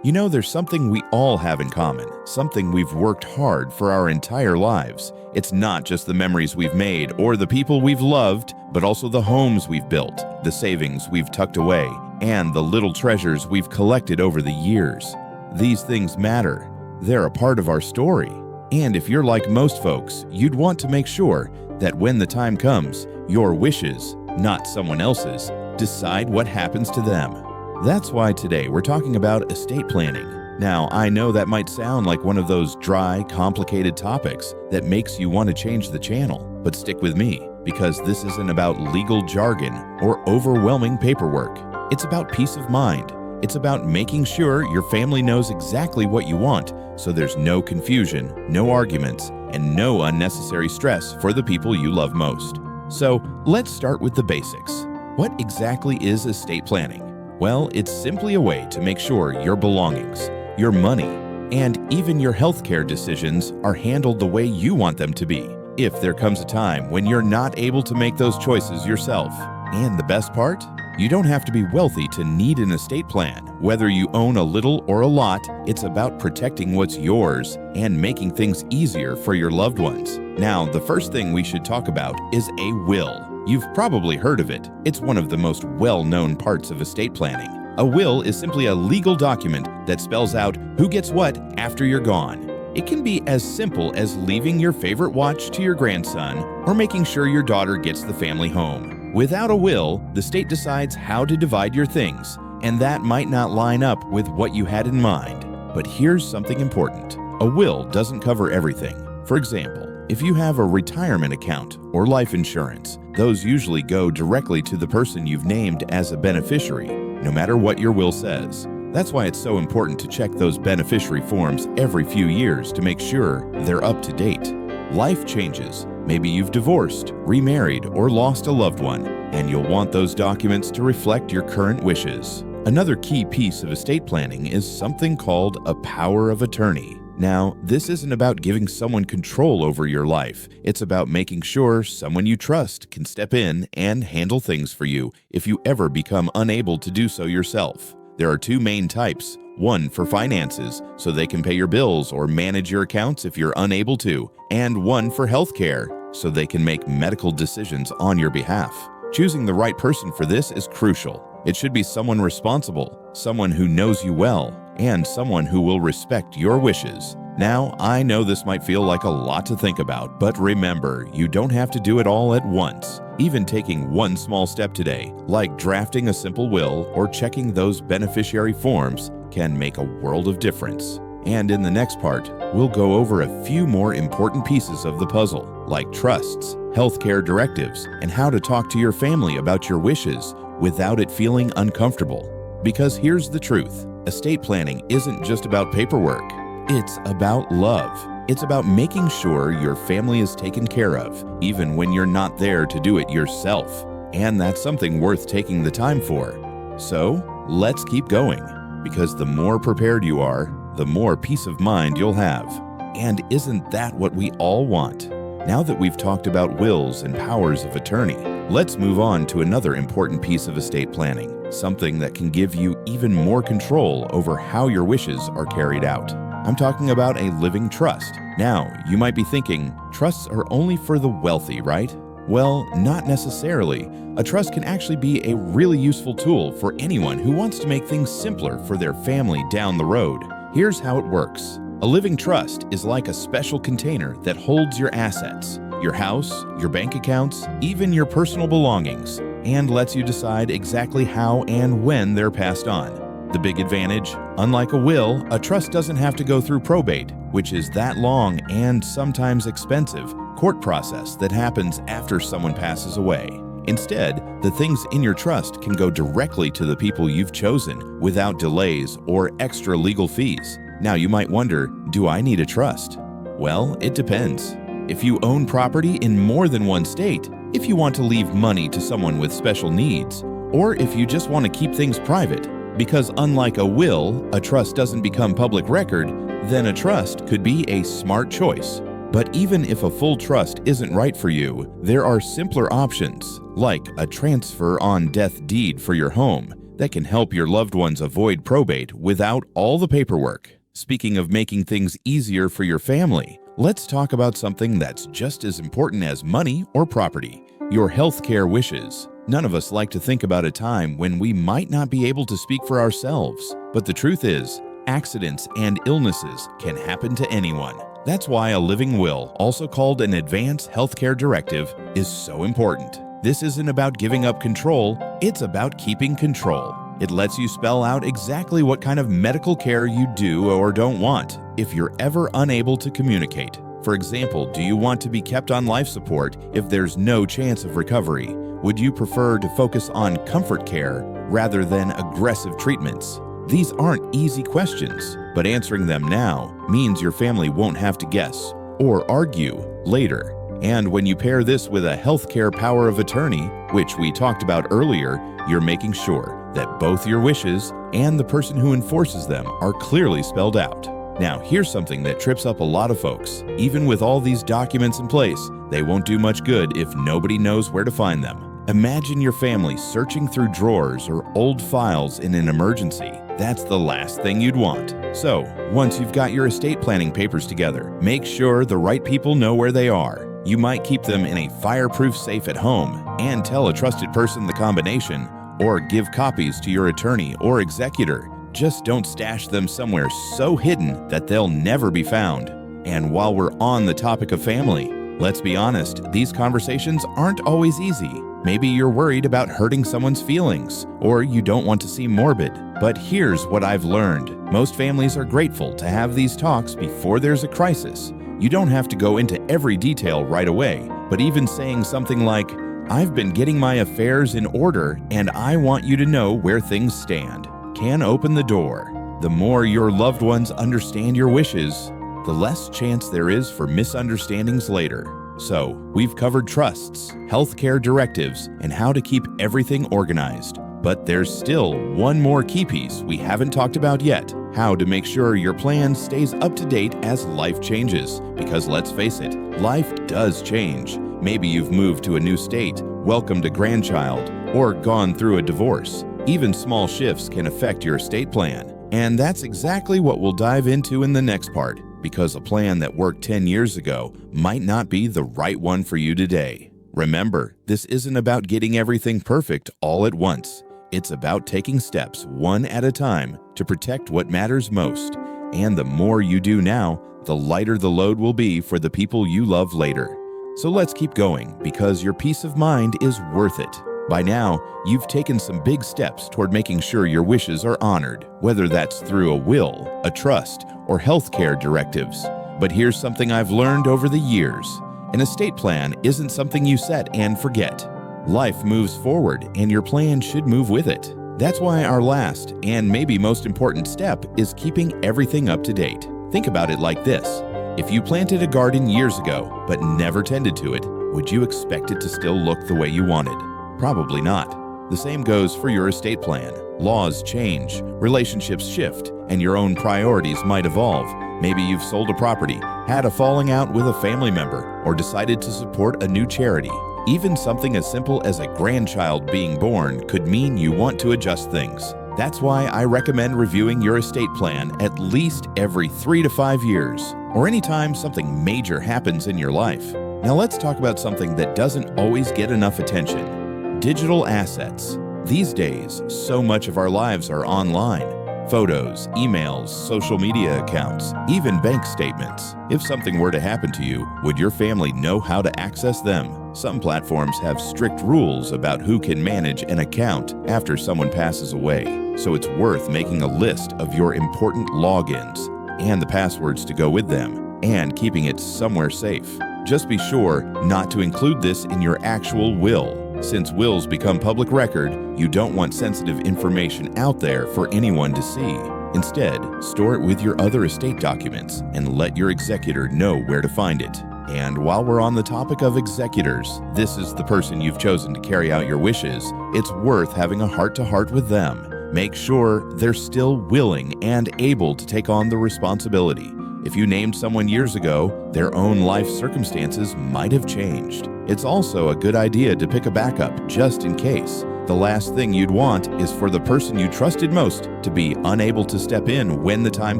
You know, there's something we all have in common, something we've worked hard for our entire lives. It's not just the memories we've made or the people we've loved, but also the homes we've built, the savings we've tucked away, and the little treasures we've collected over the years. These things matter. They're a part of our story. And if you're like most folks, you'd want to make sure that when the time comes, your wishes, not someone else's, decide what happens to them. That's why today we're talking about estate planning. Now, I know that might sound like one of those dry, complicated topics that makes you want to change the channel, but stick with me, because this isn't about legal jargon or overwhelming paperwork. It's about peace of mind. It's about making sure your family knows exactly what you want, so there's no confusion, no arguments, and no unnecessary stress for the people you love most. So, let's start with the basics. What exactly is estate planning? Well, it's simply a way to make sure your belongings, your money, and even your healthcare decisions are handled the way you want them to be, if there comes a time when you're not able to make those choices yourself. And the best part? You don't have to be wealthy to need an estate plan. Whether you own a little or a lot, it's about protecting what's yours and making things easier for your loved ones. Now, the first thing we should talk about is a will. You've probably heard of it. It's one of the most well-known parts of estate planning. A will is simply a legal document that spells out who gets what after you're gone. It can be as simple as leaving your favorite watch to your grandson or making sure your daughter gets the family home. Without a will, the state decides how to divide your things, and that might not line up with what you had in mind. But here's something important. A will doesn't cover everything. For example, if you have a retirement account or life insurance, those usually go directly to the person you've named as a beneficiary, no matter what your will says. That's why it's so important to check those beneficiary forms every few years to make sure they're up to date. Life changes. Maybe you've divorced, remarried, or lost a loved one, and you'll want those documents to reflect your current wishes. Another key piece of estate planning is something called a power of attorney. Now, this isn't about giving someone control over your life. It's about making sure someone you trust can step in and handle things for you if you ever become unable to do so yourself. There are two main types. One for finances, so they can pay your bills or manage your accounts if you're unable to, and one for healthcare, so they can make medical decisions on your behalf. Choosing the right person for this is crucial. It should be someone responsible, someone who knows you well, and someone who will respect your wishes. Now, I know this might feel like a lot to think about, but remember, you don't have to do it all at once. Even taking one small step today, like drafting a simple will or checking those beneficiary forms, can make a world of difference. And in the next part, we'll go over a few more important pieces of the puzzle, like trusts, healthcare directives, and how to talk to your family about your wishes without it feeling uncomfortable. Because here's the truth. Estate planning isn't just about paperwork. It's about love. It's about making sure your family is taken care of, even when you're not there to do it yourself. And that's something worth taking the time for. So, let's keep going, because the more prepared you are, the more peace of mind you'll have. And isn't that what we all want? Now that we've talked about wills and powers of attorney, let's move on to another important piece of estate planning, something that can give you even more control over how your wishes are carried out. I'm talking about a living trust. Now, you might be thinking, trusts are only for the wealthy, right? Well, not necessarily. A trust can actually be a really useful tool for anyone who wants to make things simpler for their family down the road. Here's how it works. A living trust is like a special container that holds your assets, your house, your bank accounts, even your personal belongings, and lets you decide exactly how and when they're passed on. The big advantage? Unlike a will, a trust doesn't have to go through probate, which is that long and sometimes expensive court process that happens after someone passes away. Instead, the things in your trust can go directly to the people you've chosen without delays or extra legal fees. Now you might wonder, do I need a trust? Well, it depends. If you own property in more than one state, if you want to leave money to someone with special needs, or if you just want to keep things private, because unlike a will, a trust doesn't become public record, then a trust could be a smart choice. But even if a full trust isn't right for you, there are simpler options, like a transfer on death deed for your home. that can help your loved ones avoid probate without all the paperwork. Speaking of making things easier for your family, let's talk about something that's just as important as money or property: your healthcare wishes. None of us like to think about a time when we might not be able to speak for ourselves, but the truth is, accidents and illnesses can happen to anyone. That's why a living will, also called an advance healthcare directive, is so important. This isn't about giving up control, it's about keeping control. It lets you spell out exactly what kind of medical care you do or don't want if you're ever unable to communicate. For example, do you want to be kept on life support if there's no chance of recovery? Would you prefer to focus on comfort care rather than aggressive treatments? These aren't easy questions, but answering them now means your family won't have to guess or argue later. And when you pair this with a healthcare power of attorney, which we talked about earlier, you're making sure that both your wishes and the person who enforces them are clearly spelled out. Now, here's something that trips up a lot of folks. Even with all these documents in place, they won't do much good if nobody knows where to find them. Imagine your family searching through drawers or old files in an emergency. That's the last thing you'd want. So, once you've got your estate planning papers together, make sure the right people know where they are. You might keep them in a fireproof safe at home and tell a trusted person the combination, or give copies to your attorney or executor. Just don't stash them somewhere so hidden that they'll never be found. And while we're on the topic of family, let's be honest, these conversations aren't always easy. Maybe you're worried about hurting someone's feelings, or you don't want to seem morbid. But here's what I've learned. Most families are grateful to have these talks before there's a crisis. You don't have to go into every detail right away, but even saying something like, "I've been getting my affairs in order and I want you to know where things stand," can open the door. The more your loved ones understand your wishes, the less chance there is for misunderstandings later. So, we've covered trusts, healthcare directives, and how to keep everything organized. But there's still one more key piece we haven't talked about yet: how to make sure your plan stays up to date as life changes. Because let's face it, life does change. Maybe you've moved to a new state, welcomed a grandchild, or gone through a divorce. Even small shifts can affect your estate plan. And that's exactly what we'll dive into in the next part, because a plan that worked 10 years ago might not be the right one for you today. Remember, this isn't about getting everything perfect all at once. It's about taking steps one at a time to protect what matters most. And the more you do now, the lighter the load will be for the people you love later. So let's keep going, because your peace of mind is worth it. By now, you've taken some big steps toward making sure your wishes are honored, whether that's through a will, a trust, or healthcare directives. But here's something I've learned over the years. An estate plan isn't something you set and forget. Life moves forward, and your plan should move with it. That's why our last, and maybe most important step, is keeping everything up to date. Think about it like this. If you planted a garden years ago, but never tended to it, would you expect it to still look the way you wanted? Probably not. The same goes for your estate plan. Laws change, relationships shift, and your own priorities might evolve. Maybe you've sold a property, had a falling out with a family member, or decided to support a new charity. Even something as simple as a grandchild being born could mean you want to adjust things. That's why I recommend reviewing your estate plan at least every 3 to 5 years, or anytime something major happens in your life. Now let's talk about something that doesn't always get enough attention: digital assets. These days, so much of our lives are online. Photos, emails, social media accounts, even bank statements. If something were to happen to you, would your family know how to access them? Some platforms have strict rules about who can manage an account after someone passes away, so it's worth making a list of your important logins and the passwords to go with them, and keeping it somewhere safe. Just be sure not to include this in your actual will. Since wills become public record, you don't want sensitive information out there for anyone to see. Instead, store it with your other estate documents and let your executor know where to find it. And while we're on the topic of executors, this is the person you've chosen to carry out your wishes. It's worth having a heart-to-heart with them. Make sure they're still willing and able to take on the responsibility. If you named someone years ago, their own life circumstances might have changed. It's also a good idea to pick a backup just in case. The last thing you'd want is for the person you trusted most to be unable to step in when the time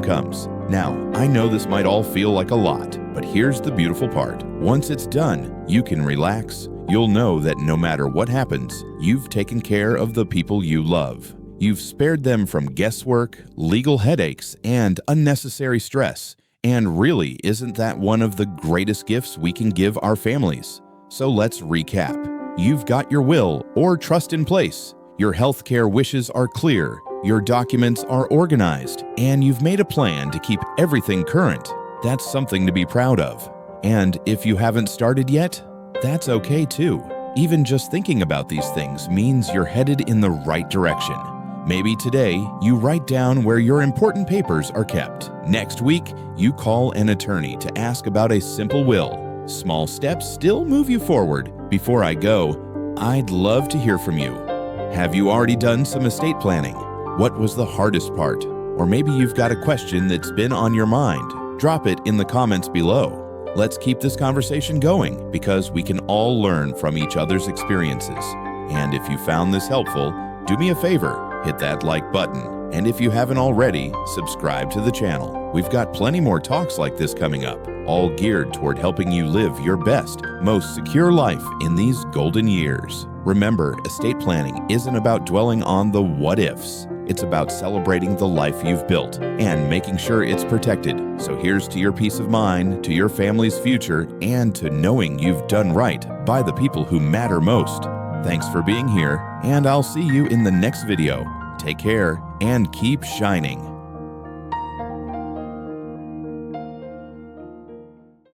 comes. Now, I know this might all feel like a lot, but here's the beautiful part. Once it's done, you can relax. You'll know that no matter what happens, you've taken care of the people you love. You've spared them from guesswork, legal headaches, and unnecessary stress. And really, isn't that one of the greatest gifts we can give our families? So let's recap. You've got your will or trust in place. Your healthcare wishes are clear. Your documents are organized, and you've made a plan to keep everything current. That's something to be proud of. And if you haven't started yet, that's okay too. Even just thinking about these things means you're headed in the right direction. Maybe today, you write down where your important papers are kept. Next week, you call an attorney to ask about a simple will. Small steps still move you forward. Before I go, I'd love to hear from you. Have you already done some estate planning? What was the hardest part? Or maybe you've got a question that's been on your mind. Drop it in the comments below. Let's keep this conversation going because we can all learn from each other's experiences. And if you found this helpful, do me a favor. Hit that like button, and if you haven't already, subscribe to the channel. We've got plenty more talks like this coming up, all geared toward helping you live your best, most secure life in these golden years. Remember, estate planning isn't about dwelling on the what-ifs. It's about celebrating the life you've built and making sure it's protected. So here's to your peace of mind, to your family's future, and to knowing you've done right by the people who matter most. Thanks for being here, and I'll see you in the next video. Take care and keep shining.